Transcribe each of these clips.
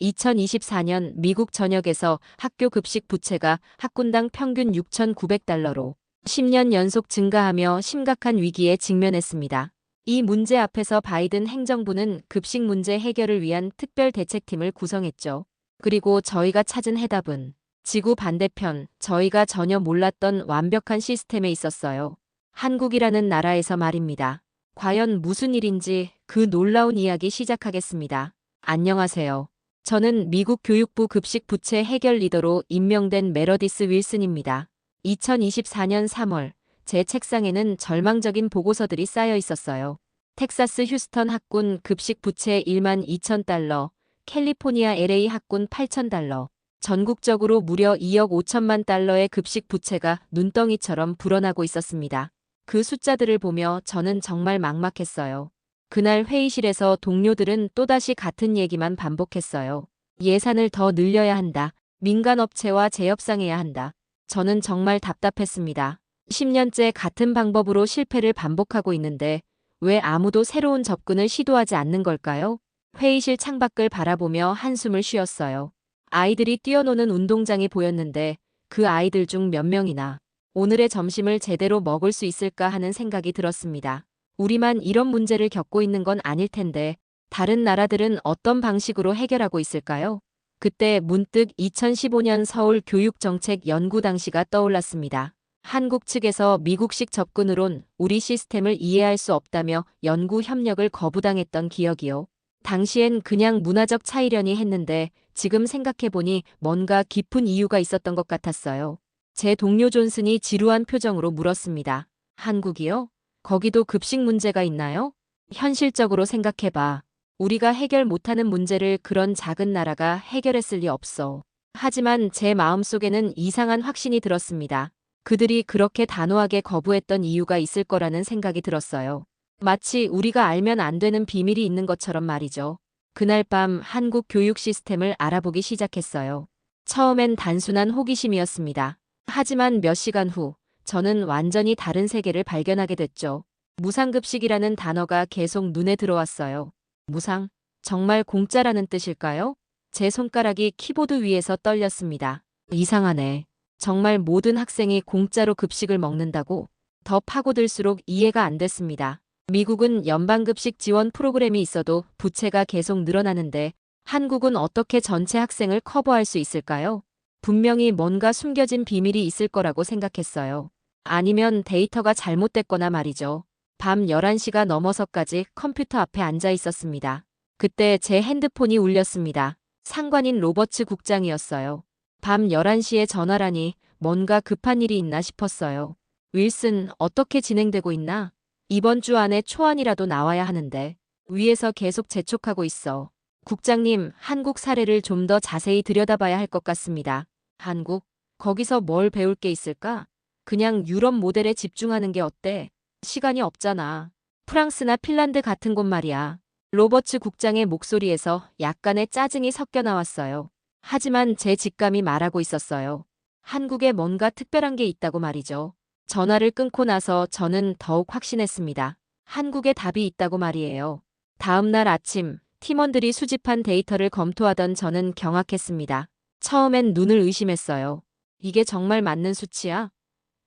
2024년 미국 전역에서 학교 급식 부채가 학군당 평균 6,900달러로 10년 연속 증가하며 심각한 위기에 직면했습니다. 이 문제 앞에서 바이든 행정부는 급식 문제 해결을 위한 특별 대책팀을 구성했죠. 그리고 저희가 찾은 해답은 지구 반대편, 저희가 전혀 몰랐던 완벽한 시스템에 있었어요. 한국이라는 나라에서 말입니다. 과연 무슨 일인지 그 놀라운 이야기 시작하겠습니다. 안녕하세요. 저는 미국 교육부 급식 부채 해결 리더로 임명된 메러디스 윌슨입니다. 2024년 3월, 제 책상에는 절망적인 보고서들이 쌓여 있었어요. 텍사스 휴스턴 학군 급식 부채 1만 2천 달러, 캘리포니아 LA 학군 8천 달러, 전국적으로 무려 2억 5천만 달러의 급식 부채가 눈덩이처럼 불어나고 있었습니다. 그 숫자들을 보며 저는 정말 막막했어요. 그날 회의실에서 동료들은 또다시 같은 얘기만 반복했어요. 예산을 더 늘려야 한다. 민간업체와 재협상해야 한다. 저는 정말 답답했습니다. 10년째 같은 방법으로 실패를 반복하고 있는데 왜 아무도 새로운 접근을 시도하지 않는 걸까요? 회의실 창밖을 바라보며 한숨을 쉬었어요. 아이들이 뛰어노는 운동장이 보였는데 그 아이들 중 몇 명이나 오늘의 점심을 제대로 먹을 수 있을까 하는 생각이 들었습니다. 우리만 이런 문제를 겪고 있는 건 아닐 텐데 다른 나라들은 어떤 방식으로 해결하고 있을까요? 그때 문득 2015년 서울 교육정책 연구 당시가 떠올랐습니다. 한국 측에서 미국식 접근으론 우리 시스템을 이해할 수 없다며 연구 협력을 거부당했던 기억이요. 당시엔 그냥 문화적 차이려니 했는데 지금 생각해보니 뭔가 깊은 이유가 있었던 것 같았어요. 제 동료 존슨이 지루한 표정으로 물었습니다. 한국이요? 거기도 급식 문제가 있나요? 현실적으로 생각해봐. 우리가 해결 못하는 문제를 그런 작은 나라가 해결했을 리 없어. 하지만 제 마음속에는 이상한 확신이 들었습니다. 그들이 그렇게 단호하게 거부했던 이유가 있을 거라는 생각이 들었어요. 마치 우리가 알면 안 되는 비밀이 있는 것처럼 말이죠. 그날 밤 한국 교육 시스템을 알아보기 시작했어요. 처음엔 단순한 호기심이었습니다. 하지만 몇 시간 후 저는 완전히 다른 세계를 발견하게 됐죠. 무상급식이라는 단어가 계속 눈에 들어왔어요. 무상? 정말 공짜라는 뜻일까요? 제 손가락이 키보드 위에서 떨렸습니다. 이상하네. 정말 모든 학생이 공짜로 급식을 먹는다고? 더 파고들수록 이해가 안 됐습니다. 미국은 연방급식 지원 프로그램이 있어도 부채가 계속 늘어나는데 한국은 어떻게 전체 학생을 커버할 수 있을까요? 분명히 뭔가 숨겨진 비밀이 있을 거라고 생각했어요. 아니면 데이터가 잘못됐거나 말이죠. 밤 11시가 넘어서까지 컴퓨터 앞에 앉아 있었습니다. 그때 제 핸드폰이 울렸습니다. 상관인 로버츠 국장이었어요. 밤 11시에 전화라니 뭔가 급한 일이 있나 싶었어요. 윌슨, 어떻게 진행되고 있나? 이번 주 안에 초안이라도 나와야 하는데 위에서 계속 재촉하고 있어. 국장님, 한국 사례를 좀 더 자세히 들여다봐야 할 것 같습니다. 한국? 거기서 뭘 배울 게 있을까? 그냥 유럽 모델에 집중하는 게 어때? 시간이 없잖아. 프랑스나 핀란드 같은 곳 말이야. 로버츠 국장의 목소리에서 약간의 짜증이 섞여 나왔어요. 하지만 제 직감이 말하고 있었어요. 한국에 뭔가 특별한 게 있다고 말이죠. 전화를 끊고 나서 저는 더욱 확신했습니다. 한국에 답이 있다고 말이에요. 다음 날 아침 팀원들이 수집한 데이터를 검토하던 저는 경악했습니다. 처음엔 눈을 의심했어요. 이게 정말 맞는 수치야?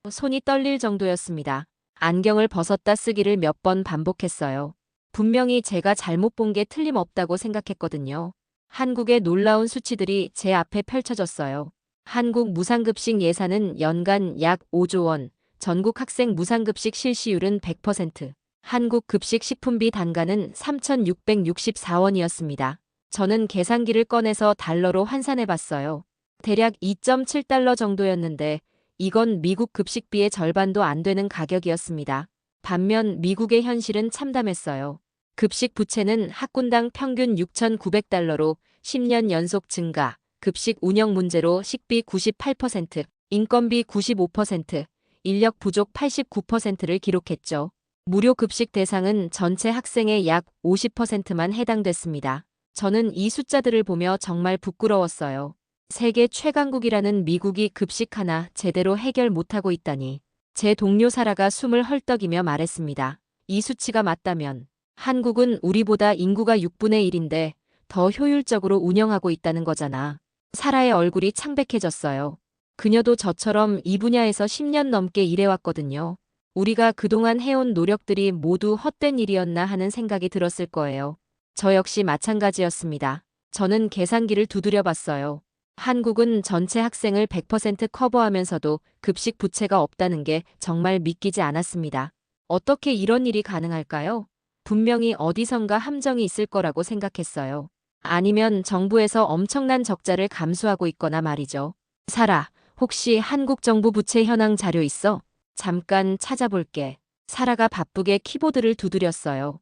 손이 떨릴 정도였습니다. 안경을 벗었다 쓰기를 몇 번 반복했어요. 분명히 제가 잘못 본 게 틀림없다고 생각했거든요. 한국의 놀라운 수치들이 제 앞에 펼쳐졌어요. 한국 무상급식 예산은 연간 약 5조 원, 전국 학생 무상급식 실시율은 100%, 한국 급식 식품비 단가는 3,664원이었습니다. 저는 계산기를 꺼내서 달러로 환산해봤어요. 대략 2.7달러 정도였는데 이건 미국 급식비의 절반도 안 되는 가격이었습니다. 반면 미국의 현실은 참담했어요. 급식 부채는 학군당 평균 6,900달러로 10년 연속 증가, 급식 운영 문제로 식비 98%, 인건비 95%, 인력 부족 89%를 기록했죠. 무료 급식 대상은 전체 학생의 약 50%만 해당됐습니다. 저는 이 숫자들을 보며 정말 부끄러웠어요. 세계 최강국이라는 미국이 급식 하나 제대로 해결 못하고 있다니. 제 동료 사라가 숨을 헐떡이며 말했습니다. 이 수치가 맞다면 한국은 우리보다 인구가 6분의 1인데 더 효율적으로 운영하고 있다는 거잖아. 사라의 얼굴이 창백해졌어요. 그녀도 저처럼 이 분야에서 10년 넘게 일해왔거든요. 우리가 그동안 해온 노력들이 모두 헛된 일이었나 하는 생각이 들었을 거예요. 저 역시 마찬가지였습니다. 저는 계산기를 두드려 봤어요. 한국은 전체 학생을 100% 커버하면서도 급식 부채가 없다는 게 정말 믿기지 않았습니다. 어떻게 이런 일이 가능할까요? 분명히 어디선가 함정이 있을 거라고 생각했어요. 아니면 정부에서 엄청난 적자를 감수하고 있거나 말이죠. 사라, 혹시 한국 정부 부채 현황 자료 있어? 잠깐 찾아볼게. 사라가 바쁘게 키보드를 두드렸어요.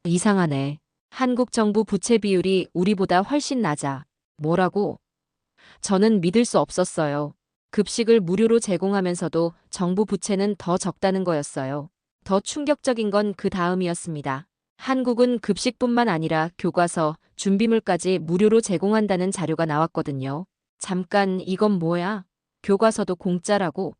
이상하네. 한국 정부 부채 비율이 우리보다 훨씬 낮아. 뭐라고? 저는 믿을 수 없었어요. 급식을 무료로 제공하면서도 정부 부채는 더 적다는 거였어요. 더 충격적인 건 그 다음이었습니다. 한국은 급식뿐만 아니라 교과서, 준비물까지 무료로 제공한다는 자료가 나왔거든요. 잠깐, 이건 뭐야? 교과서도 공짜라고?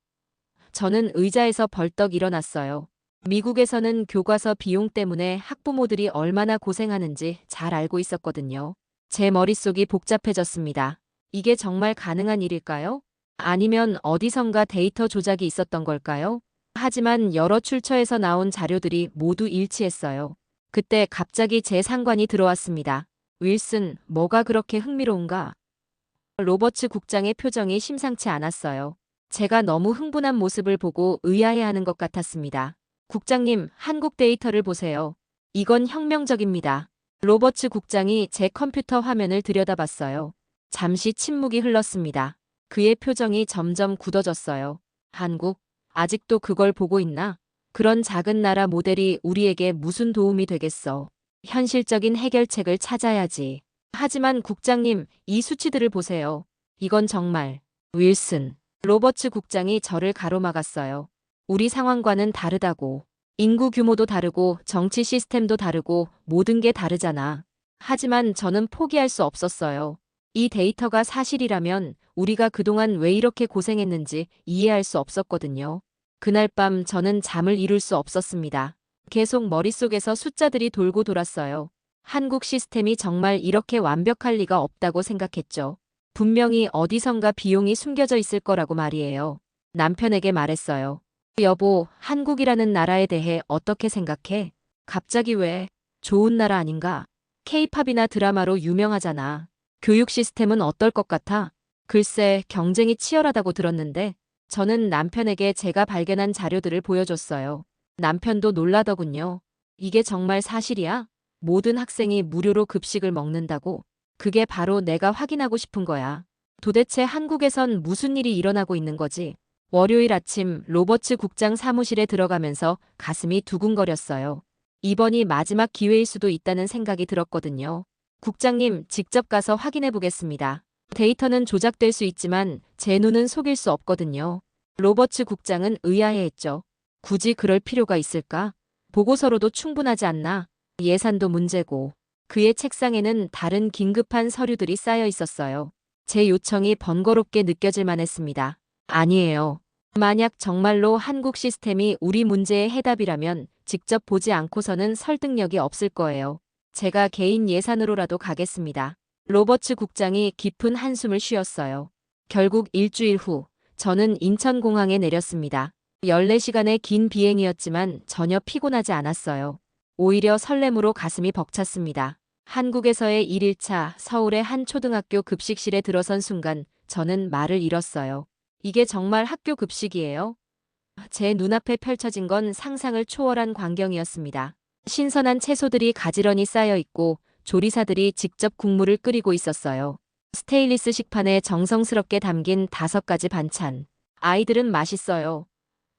저는 의자에서 벌떡 일어났어요. 미국에서는 교과서 비용 때문에 학부모들이 얼마나 고생하는지 잘 알고 있었거든요. 제 머릿속이 복잡해졌습니다. 이게 정말 가능한 일일까요? 아니면 어디선가 데이터 조작이 있었던 걸까요? 하지만 여러 출처에서 나온 자료들이 모두 일치했어요. 그때 갑자기 제 상관이 들어왔습니다. 윌슨, 뭐가 그렇게 흥미로운가? 로버츠 국장의 표정이 심상치 않았어요. 제가 너무 흥분한 모습을 보고 의아해하는 것 같았습니다. 국장님, 한국 데이터를 보세요. 이건 혁명적입니다. 로버츠 국장이 제 컴퓨터 화면을 들여다봤어요. 잠시 침묵이 흘렀습니다. 그의 표정이 점점 굳어졌어요. 한국? 아직도 그걸 보고 있나? 그런 작은 나라 모델이 우리에게 무슨 도움이 되겠어. 현실적인 해결책을 찾아야지. 하지만 국장님, 이 수치들을 보세요. 이건 정말. 윌슨. 로버츠 국장이 저를 가로막았어요. 우리 상황과는 다르다고. 인구 규모도 다르고 정치 시스템도 다르고 모든 게 다르잖아. 하지만 저는 포기할 수 없었어요. 이 데이터가 사실이라면 우리가 그동안 왜 이렇게 고생했는지 이해할 수 없었거든요. 그날 밤 저는 잠을 이룰 수 없었습니다. 계속 머릿속에서 숫자들이 돌고 돌았어요. 한국 시스템이 정말 이렇게 완벽할 리가 없다고 생각했죠. 분명히 어디선가 비용이 숨겨져 있을 거라고 말이에요. 남편에게 말했어요. 여보, 한국이라는 나라에 대해 어떻게 생각해? 갑자기 왜? 좋은 나라 아닌가? 케이팝이나 드라마로 유명하잖아. 교육 시스템은 어떨 것 같아? 글쎄, 경쟁이 치열하다고 들었는데 저는 남편에게 제가 발견한 자료들을 보여줬어요. 남편도 놀라더군요. 이게 정말 사실이야? 모든 학생이 무료로 급식을 먹는다고? 그게 바로 내가 확인하고 싶은 거야. 도대체 한국에선 무슨 일이 일어나고 있는 거지? 월요일 아침 로버츠 국장 사무실에 들어가면서 가슴이 두근거렸어요. 이번이 마지막 기회일 수도 있다는 생각이 들었거든요. 국장님, 직접 가서 확인해 보겠습니다. 데이터는 조작될 수 있지만 제 눈은 속일 수 없거든요. 로버츠 국장은 의아해했죠. 굳이 그럴 필요가 있을까? 보고서로도 충분하지 않나? 예산도 문제고. 그의 책상에는 다른 긴급한 서류들이 쌓여 있었어요. 제 요청이 번거롭게 느껴질 만했습니다. 아니에요. 만약 정말로 한국 시스템이 우리 문제의 해답이라면 직접 보지 않고서는 설득력이 없을 거예요. 제가 개인 예산으로라도 가겠습니다. 로버츠 국장이 깊은 한숨을 쉬었어요. 결국 일주일 후 저는 인천공항에 내렸습니다. 14시간의 긴 비행이었지만 전혀 피곤하지 않았어요. 오히려 설렘으로 가슴이 벅찼습니다. 한국에서의 1일차 서울의 한 초등학교 급식실에 들어선 순간 저는 말을 잃었어요. 이게 정말 학교 급식이에요? 제 눈앞에 펼쳐진 건 상상을 초월한 광경이었습니다. 신선한 채소들이 가지런히 쌓여 있고 조리사들이 직접 국물을 끓이고 있었어요. 스테인리스 식판에 정성스럽게 담긴 5가지 반찬. 아이들은 맛있어요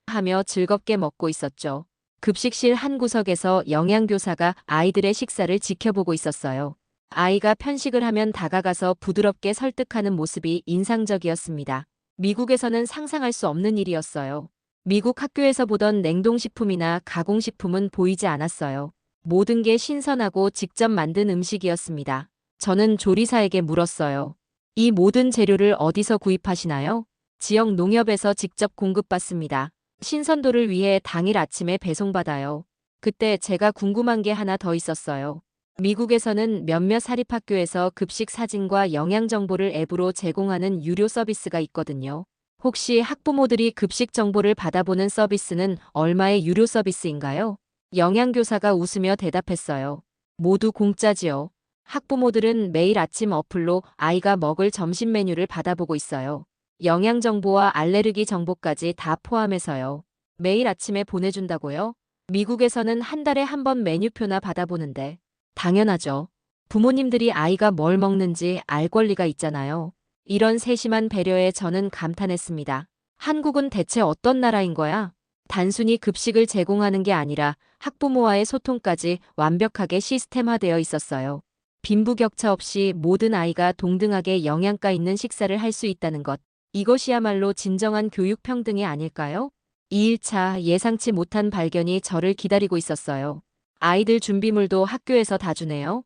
하며 즐겁게 먹고 있었죠. 급식실 한 구석에서 영양교사가 아이들의 식사를 지켜보고 있었어요. 아이가 편식을 하면 다가가서 부드럽게 설득하는 모습이 인상적이었습니다. 미국에서는 상상할 수 없는 일이었어요. 미국 학교에서 보던 냉동식품이나 가공식품은 보이지 않았어요. 모든 게 신선하고 직접 만든 음식이었습니다. 저는 조리사에게 물었어요. 이 모든 재료를 어디서 구입하시나요? 지역 농협에서 직접 공급받습니다. 신선도를 위해 당일 아침에 배송받아요. 그때 제가 궁금한 게 하나 더 있었어요. 미국에서는 몇몇 사립학교에서 급식 사진과 영양 정보를 앱으로 제공하는 유료 서비스가 있거든요. 혹시 학부모들이 급식 정보를 받아보는 서비스는 얼마의 유료 서비스인가요? 영양교사가 웃으며 대답했어요. 모두 공짜지요. 학부모들은 매일 아침 어플로 아이가 먹을 점심 메뉴를 받아보고 있어요. 영양 정보와 알레르기 정보까지 다 포함해서요. 매일 아침에 보내준다고요? 미국에서는 한 달에 한 번 메뉴표나 받아보는데. 당연하죠. 부모님들이 아이가 뭘 먹는지 알 권리가 있잖아요. 이런 세심한 배려에 저는 감탄했습니다. 한국은 대체 어떤 나라인 거야? 단순히 급식을 제공하는 게 아니라 학부모와의 소통까지 완벽하게 시스템화되어 있었어요. 빈부격차 없이 모든 아이가 동등하게 영양가 있는 식사를 할 수 있다는 것. 이것이야말로 진정한 교육 평등이 아닐까요? 2일차 예상치 못한 발견이 저를 기다리고 있었어요. 아이들 준비물도 학교에서 다 주네요.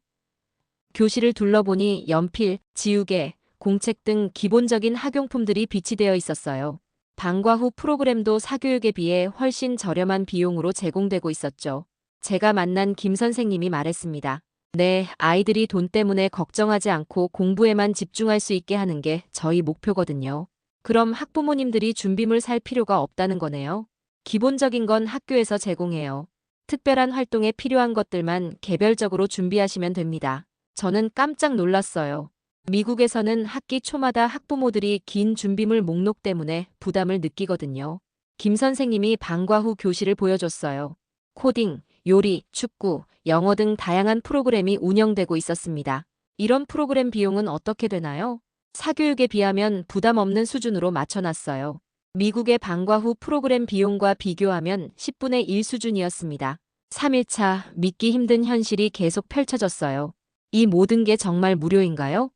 교실을 둘러보니 연필, 지우개, 공책 등 기본적인 학용품들이 비치되어 있었어요. 방과 후 프로그램도 사교육에 비해 훨씬 저렴한 비용으로 제공되고 있었죠. 제가 만난 김 선생님이 말했습니다. 네, 아이들이 돈 때문에 걱정하지 않고 공부에만 집중할 수 있게 하는 게 저희 목표거든요. 그럼 학부모님들이 준비물 살 필요가 없다는 거네요. 기본적인 건 학교에서 제공해요. 특별한 활동에 필요한 것들만 개별적으로 준비하시면 됩니다. 저는 깜짝 놀랐어요. 미국에서는 학기 초마다 학부모들이 긴 준비물 목록 때문에 부담을 느끼거든요. 김 선생님이 방과 후 교실을 보여줬어요. 코딩, 요리, 축구, 영어 등 다양한 프로그램이 운영되고 있었습니다. 이런 프로그램 비용은 어떻게 되나요? 사교육에 비하면 부담 없는 수준으로 맞춰놨어요. 미국의 방과 후 프로그램 비용과 비교하면 10분의 1 수준이었습니다. 3일차 믿기 힘든 현실이 계속 펼쳐졌어요. 이 모든 게 정말 무료인가요?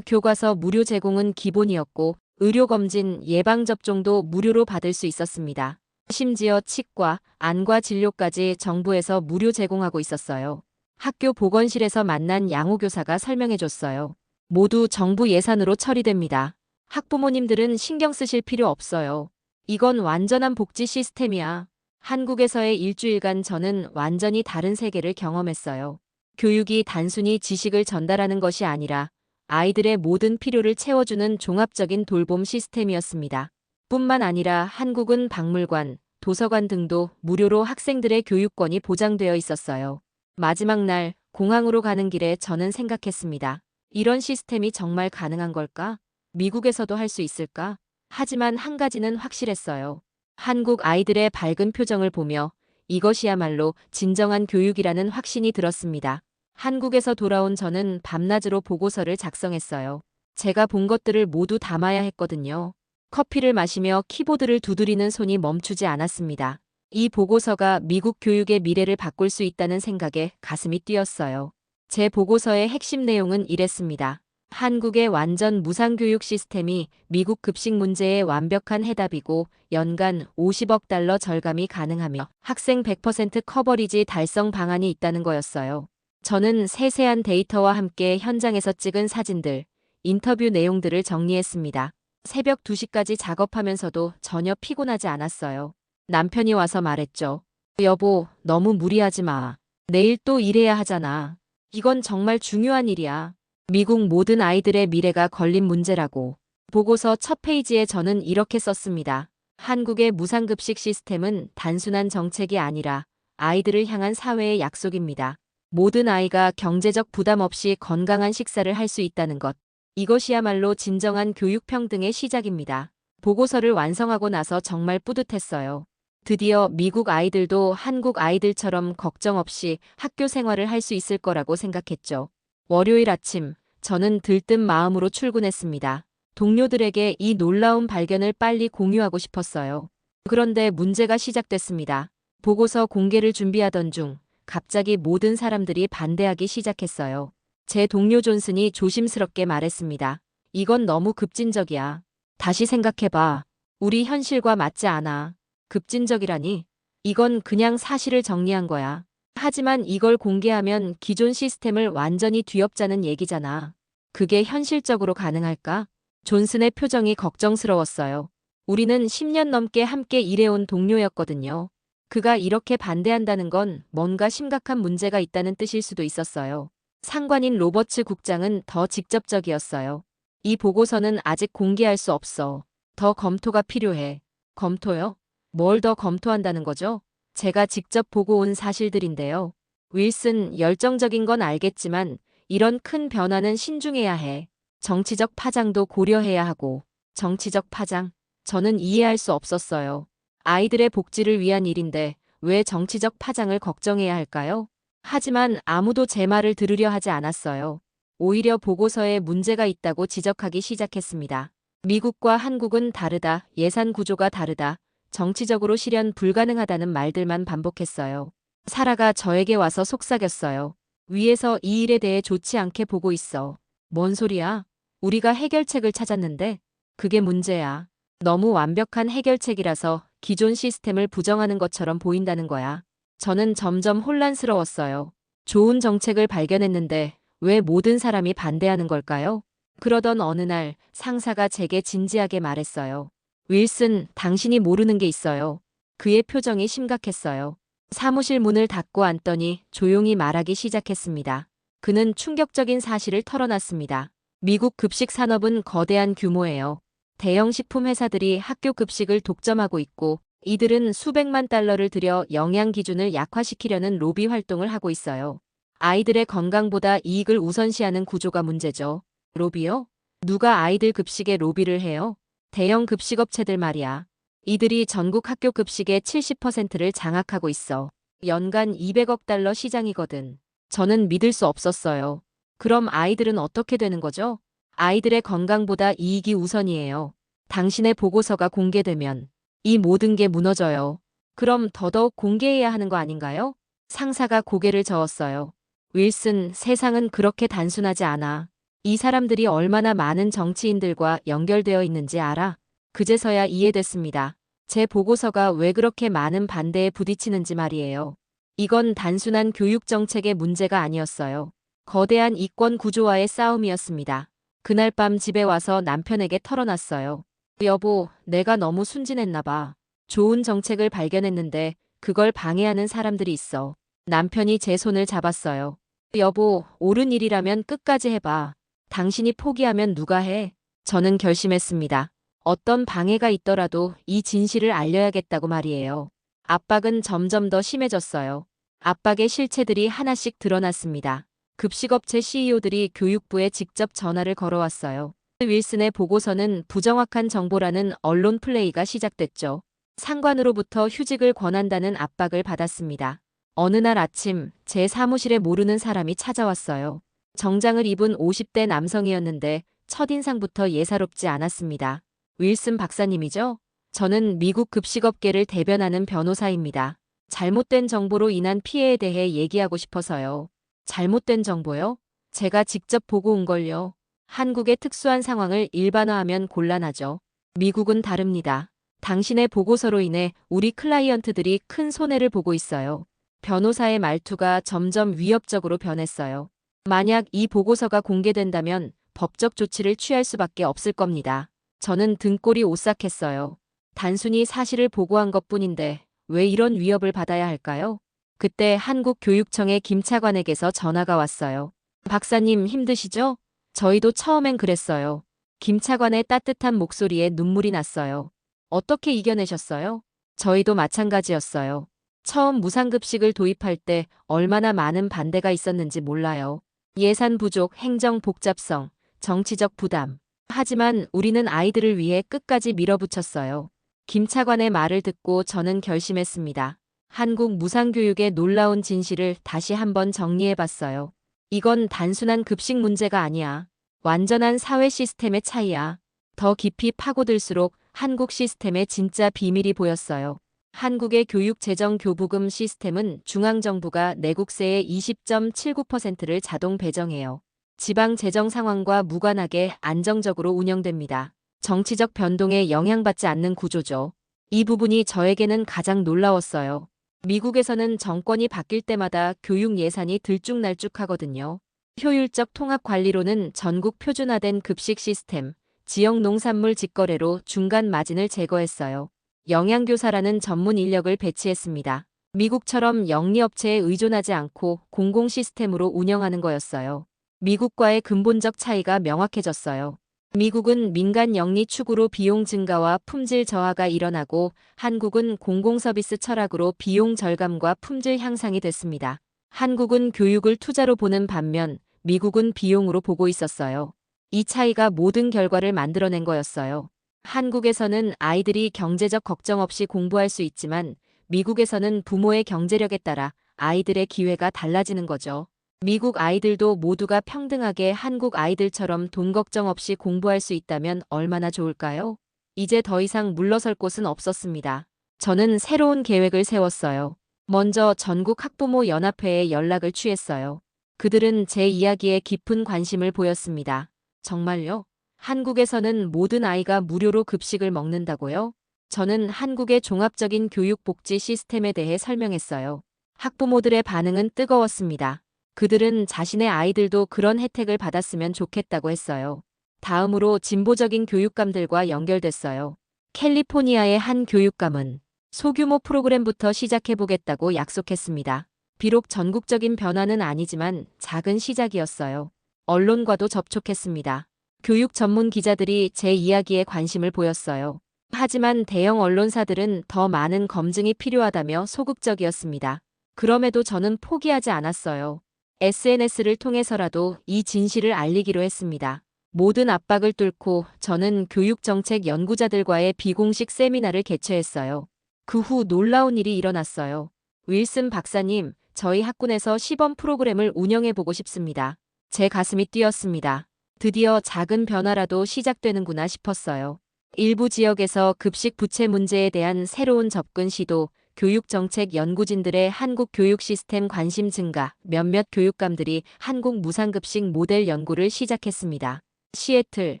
교과서 무료 제공은 기본이었고 의료검진, 예방접종도 무료로 받을 수 있었습니다. 심지어 치과, 안과 진료까지 정부에서 무료 제공하고 있었어요. 학교 보건실에서 만난 양호교사가 설명해줬어요. 모두 정부 예산으로 처리됩니다. 학부모님들은 신경 쓰실 필요 없어요. 이건 완전한 복지 시스템이야. 한국에서의 일주일간 저는 완전히 다른 세계를 경험했어요. 교육이 단순히 지식을 전달하는 것이 아니라 아이들의 모든 필요를 채워주는 종합적인 돌봄 시스템이었습니다. 뿐만 아니라 한국은 박물관, 도서관 등도 무료로 학생들의 교육권이 보장되어 있었어요. 마지막 날 공항으로 가는 길에 저는 생각했습니다. 이런 시스템이 정말 가능한 걸까? 미국에서도 할 수 있을까? 하지만 한 가지는 확실했어요. 한국 아이들의 밝은 표정을 보며 이것이야말로 진정한 교육이라는 확신이 들었습니다. 한국에서 돌아온 저는 밤낮으로 보고서를 작성했어요. 제가 본 것들을 모두 담아야 했거든요. 커피를 마시며 키보드를 두드리는 손이 멈추지 않았습니다. 이 보고서가 미국 교육의 미래를 바꿀 수 있다는 생각에 가슴이 뛰었어요. 제 보고서의 핵심 내용은 이랬습니다. 한국의 완전 무상교육 시스템이 미국 급식 문제의 완벽한 해답이고 연간 50억 달러 절감이 가능하며 학생 100% 커버리지 달성 방안이 있다는 거였어요. 저는 세세한 데이터와 함께 현장에서 찍은 사진들, 인터뷰 내용들을 정리했습니다. 새벽 2시까지 작업하면서도 전혀 피곤하지 않았어요. 남편이 와서 말했죠. 여보, 너무 무리하지 마. 내일 또 일해야 하잖아. 이건 정말 중요한 일이야. 미국 모든 아이들의 미래가 걸린 문제라고. 보고서 첫 페이지에 저는 이렇게 썼습니다. 한국의 무상급식 시스템은 단순한 정책이 아니라 아이들을 향한 사회의 약속입니다. 모든 아이가 경제적 부담 없이 건강한 식사를 할 수 있다는 것. 이것이야말로 진정한 교육 평등의 시작입니다. 보고서를 완성하고 나서 정말 뿌듯했어요. 드디어 미국 아이들도 한국 아이들처럼 걱정 없이 학교 생활을 할 수 있을 거라고 생각했죠. 월요일 아침, 저는 들뜬 마음으로 출근했습니다. 동료들에게 이 놀라운 발견을 빨리 공유하고 싶었어요. 그런데 문제가 시작됐습니다. 보고서 공개를 준비하던 중 갑자기 모든 사람들이 반대하기 시작했어요. 제 동료 존슨이 조심스럽게 말했습니다. 이건 너무 급진적이야. 다시 생각해봐. 우리 현실과 맞지 않아. 급진적이라니? 이건 그냥 사실을 정리한 거야. 하지만 이걸 공개하면 기존 시스템을 완전히 뒤엎자는 얘기잖아. 그게 현실적으로 가능할까? 존슨의 표정이 걱정스러웠어요. 우리는 10년 넘게 함께 일해온 동료였거든요. 그가 이렇게 반대한다는 건 뭔가 심각한 문제가 있다는 뜻일 수도 있었어요. 상관인 로버츠 국장은 더 직접적이었어요. 이 보고서는 아직 공개할 수 없어. 더 검토가 필요해. 검토요? 뭘 더 검토한다는 거죠? 제가 직접 보고 온 사실들인데요. 윌슨, 열정적인 건 알겠지만 이런 큰 변화는 신중해야 해. 정치적 파장도 고려해야 하고. 정치적 파장? 저는 이해할 수 없었어요. 아이들의 복지를 위한 일인데 왜 정치적 파장을 걱정해야 할까요? 하지만 아무도 제 말을 들으려 하지 않았어요. 오히려 보고서에 문제가 있다고 지적하기 시작했습니다. 미국과 한국은 다르다, 예산 구조가 다르다, 정치적으로 실현 불가능하다는 말들만 반복했어요. 사라가 저에게 와서 속삭였어요. 위에서 이 일에 대해 좋지 않게 보고 있어. 뭔 소리야? 우리가 해결책을 찾았는데? 그게 문제야. 너무 완벽한 해결책이라서 기존 시스템을 부정하는 것처럼 보인다는 거야. 저는 점점 혼란스러웠어요. 좋은 정책을 발견했는데 왜 모든 사람이 반대하는 걸까요? 그러던 어느 날 상사가 제게 진지하게 말했어요. 윌슨, 당신이 모르는 게 있어요. 그의 표정이 심각했어요. 사무실 문을 닫고 앉더니 조용히 말하기 시작했습니다. 그는 충격적인 사실을 털어놨습니다. 미국 급식 산업은 거대한 규모예요. 대형 식품 회사들이 학교 급식을 독점하고 있고 이들은 수백만 달러를 들여 영양 기준을 약화시키려는 로비 활동을 하고 있어요. 아이들의 건강보다 이익을 우선시하는 구조가 문제죠. 로비요? 누가 아이들 급식에 로비를 해요? 대형 급식업체들 말이야. 이들이 전국 학교 급식의 70%를 장악하고 있어. 연간 200억 달러 시장이거든. 저는 믿을 수 없었어요. 그럼 아이들은 어떻게 되는 거죠? 아이들의 건강보다 이익이 우선이에요. 당신의 보고서가 공개되면 이 모든 게 무너져요. 그럼 더더욱 공개해야 하는 거 아닌가요? 상사가 고개를 저었어요. 윌슨, 세상은 그렇게 단순하지 않아. 이 사람들이 얼마나 많은 정치인들과 연결되어 있는지 알아? 그제서야 이해됐습니다. 제 보고서가 왜 그렇게 많은 반대에 부딪히는지 말이에요. 이건 단순한 교육 정책의 문제가 아니었어요. 거대한 이권 구조와의 싸움이었습니다. 그날 밤 집에 와서 남편에게 털어놨어요. 여보, 내가 너무 순진했나 봐. 좋은 정책을 발견했는데 그걸 방해하는 사람들이 있어. 남편이 제 손을 잡았어요. 여보, 옳은 일이라면 끝까지 해봐. 당신이 포기하면 누가 해? 저는 결심했습니다. 어떤 방해가 있더라도 이 진실을 알려야겠다고 말이에요. 압박은 점점 더 심해졌어요. 압박의 실체들이 하나씩 드러났습니다. 급식업체 CEO들이 교육부에 직접 전화를 걸어왔어요. 윌슨의 보고서는 부정확한 정보라는 언론 플레이가 시작됐죠. 상관으로부터 휴직을 권한다는 압박을 받았습니다. 어느 날 아침 제 사무실에 모르는 사람이 찾아왔어요. 정장을 입은 50대 남성이었는데 첫인상부터 예사롭지 않았습니다. 윌슨 박사님이죠? 저는 미국 급식업계를 대변하는 변호사입니다. 잘못된 정보로 인한 피해에 대해 얘기하고 싶어서요. 잘못된 정보요? 제가 직접 보고 온 걸요. 한국의 특수한 상황을 일반화하면 곤란하죠. 미국은 다릅니다. 당신의 보고서로 인해 우리 클라이언트들이 큰 손해를 보고 있어요. 변호사의 말투가 점점 위협적으로 변했어요. 만약 이 보고서가 공개된다면 법적 조치를 취할 수밖에 없을 겁니다. 저는 등골이 오싹했어요. 단순히 사실을 보고한 것뿐인데 왜 이런 위협을 받아야 할까요? 그때 한국교육청의 김 차관에게서 전화가 왔어요. 박사님 힘드시죠? 저희도 처음엔 그랬어요. 김 차관의 따뜻한 목소리에 눈물이 났어요. 어떻게 이겨내셨어요? 저희도 마찬가지였어요. 처음 무상급식을 도입할 때 얼마나 많은 반대가 있었는지 몰라요. 예산 부족, 행정 복잡성, 정치적 부담. 하지만 우리는 아이들을 위해 끝까지 밀어붙였어요. 김 차관의 말을 듣고 저는 결심했습니다. 한국 무상교육의 놀라운 진실을 다시 한번 정리해봤어요. 이건 단순한 급식 문제가 아니야. 완전한 사회 시스템의 차이야. 더 깊이 파고들수록 한국 시스템의 진짜 비밀이 보였어요. 한국의 교육재정교부금 시스템은 중앙정부가 내국세의 20.79%를 자동 배정해요. 지방 재정 상황과 무관하게 안정적으로 운영됩니다. 정치적 변동에 영향받지 않는 구조죠. 이 부분이 저에게는 가장 놀라웠어요. 미국에서는 정권이 바뀔 때마다 교육 예산이 들쭉날쭉하거든요. 효율적 통합 관리로는 전국 표준화된 급식 시스템, 지역 농산물 직거래로 중간 마진을 제거했어요. 영양교사라는 전문 인력을 배치했습니다. 미국처럼 영리업체에 의존하지 않고 공공 시스템으로 운영하는 거였어요. 미국과의 근본적 차이가 명확해졌어요. 미국은 민간 영리 축으로 비용 증가와 품질 저하가 일어나고 한국은 공공서비스 철학으로 비용 절감과 품질 향상이 됐습니다. 한국은 교육을 투자로 보는 반면 미국은 비용으로 보고 있었어요. 이 차이가 모든 결과를 만들어낸 거였어요. 한국에서는 아이들이 경제적 걱정 없이 공부할 수 있지만 미국에서는 부모의 경제력에 따라 아이들의 기회가 달라지는 거죠. 미국 아이들도 모두가 평등하게 한국 아이들처럼 돈 걱정 없이 공부할 수 있다면 얼마나 좋을까요? 이제 더 이상 물러설 곳은 없었습니다. 저는 새로운 계획을 세웠어요. 먼저 전국 학부모 연합회에 연락을 취했어요. 그들은 제 이야기에 깊은 관심을 보였습니다. 정말요? 한국에서는 모든 아이가 무료로 급식을 먹는다고요? 저는 한국의 종합적인 교육 복지 시스템에 대해 설명했어요. 학부모들의 반응은 뜨거웠습니다. 그들은 자신의 아이들도 그런 혜택을 받았으면 좋겠다고 했어요. 다음으로 진보적인 교육감들과 연결됐어요. 캘리포니아의 한 교육감은 소규모 프로그램부터 시작해보겠다고 약속했습니다. 비록 전국적인 변화는 아니지만 작은 시작이었어요. 언론과도 접촉했습니다. 교육 전문 기자들이 제 이야기에 관심을 보였어요. 하지만 대형 언론사들은 더 많은 검증이 필요하다며 소극적이었습니다. 그럼에도 저는 포기하지 않았어요. SNS를 통해서라도 이 진실을 알리기로 했습니다. 모든 압박을 뚫고 저는 교육정책 연구자들과의 비공식 세미나를 개최했어요. 그 후 놀라운 일이 일어났어요. 윌슨 박사님, 저희 학군에서 시범 프로그램을 운영해보고 싶습니다. 제 가슴이 뛰었습니다. 드디어 작은 변화라도 시작되는구나 싶었어요. 일부 지역에서 급식 부채 문제에 대한 새로운 접근 시도, 교육정책 연구진들의 한국 교육 시스템 관심 증가, 몇몇 교육감들이 한국 무상급식 모델 연구를 시작했습니다. 시애틀,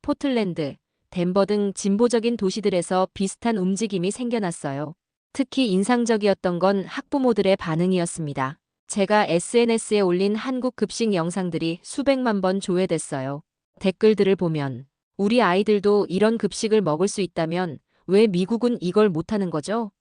포틀랜드, 덴버 등 진보적인 도시들에서 비슷한 움직임이 생겨났어요. 특히 인상적이었던 건 학부모들의 반응이었습니다. 제가 SNS에 올린 한국 급식 영상들이 수백만 번 조회됐어요. 댓글들을 보면 우리 아이들도 이런 급식을 먹을 수 있다면 왜 미국은 이걸 못하는 거죠?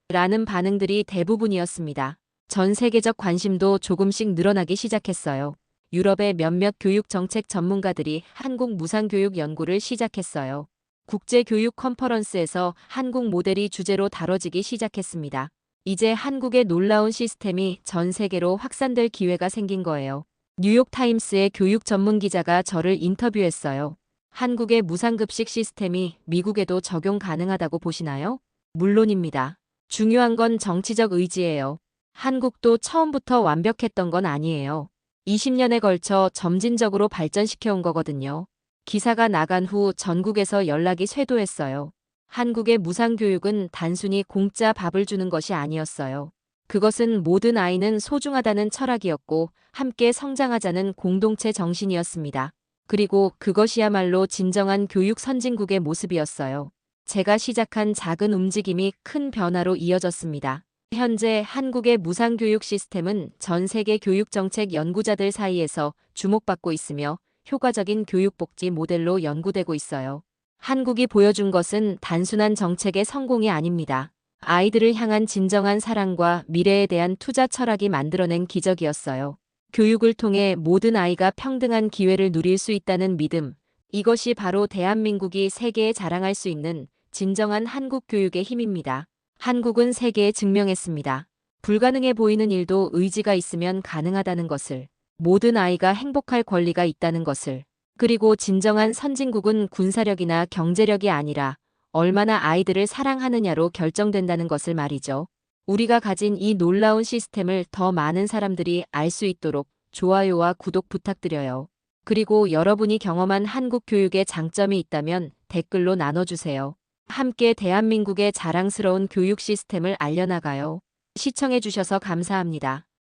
라는 반응들이 대부분이었습니다. 전 세계적 관심도 조금씩 늘어나기 시작했어요. 유럽의 몇몇 교육 정책 전문가들이 한국 무상교육 연구를 시작했어요. 국제교육 컨퍼런스에서 한국 모델이 주제로 다뤄지기 시작했습니다. 이제 한국의 놀라운 시스템이 전 세계로 확산될 기회가 생긴 거예요. 뉴욕타임스의 교육 전문 기자가 저를 인터뷰했어요. 한국의 무상급식 시스템이 미국에도 적용 가능하다고 보시나요? 물론입니다. 중요한 건 정치적 의지예요. 한국도 처음부터 완벽했던 건 아니에요. 20년에 걸쳐 점진적으로 발전시켜온 거거든요. 기사가 나간 후 전국에서 연락이 쇄도했어요. 한국의 무상교육은 단순히 공짜 밥을 주는 것이 아니었어요. 그것은 모든 아이는 소중하다는 철학이었고 함께 성장하자는 공동체 정신이었습니다. 그리고 그것이야말로 진정한 교육 선진국의 모습이었어요. 제가 시작한 작은 움직임이 큰 변화로 이어졌습니다. 현재 한국의 무상교육 시스템은 전 세계 교육정책 연구자들 사이에서 주목받고 있으며 효과적인 교육복지 모델로 연구되고 있어요. 한국이 보여준 것은 단순한 정책의 성공이 아닙니다. 아이들을 향한 진정한 사랑과 미래에 대한 투자 철학이 만들어낸 기적이었어요. 교육을 통해 모든 아이가 평등한 기회를 누릴 수 있다는 믿음. 이것이 바로 대한민국이 세계에 자랑할 수 있는 진정한 한국 교육의 힘입니다. 한국은 세계에 증명했습니다. 불가능해 보이는 일도 의지가 있으면 가능하다는 것을. 모든 아이가 행복할 권리가 있다는 것을. 그리고 진정한 선진국은 군사력이나 경제력이 아니라 얼마나 아이들을 사랑하느냐로 결정된다는 것을 말이죠. 우리가 가진 이 놀라운 시스템을 더 많은 사람들이 알 수 있도록 좋아요와 구독 부탁드려요. 그리고 여러분이 경험한 한국 교육의 장점이 있다면 댓글로 나눠주세요. 함께 대한민국의 자랑스러운 교육 시스템을 알려나가요. 시청해주셔서 감사합니다.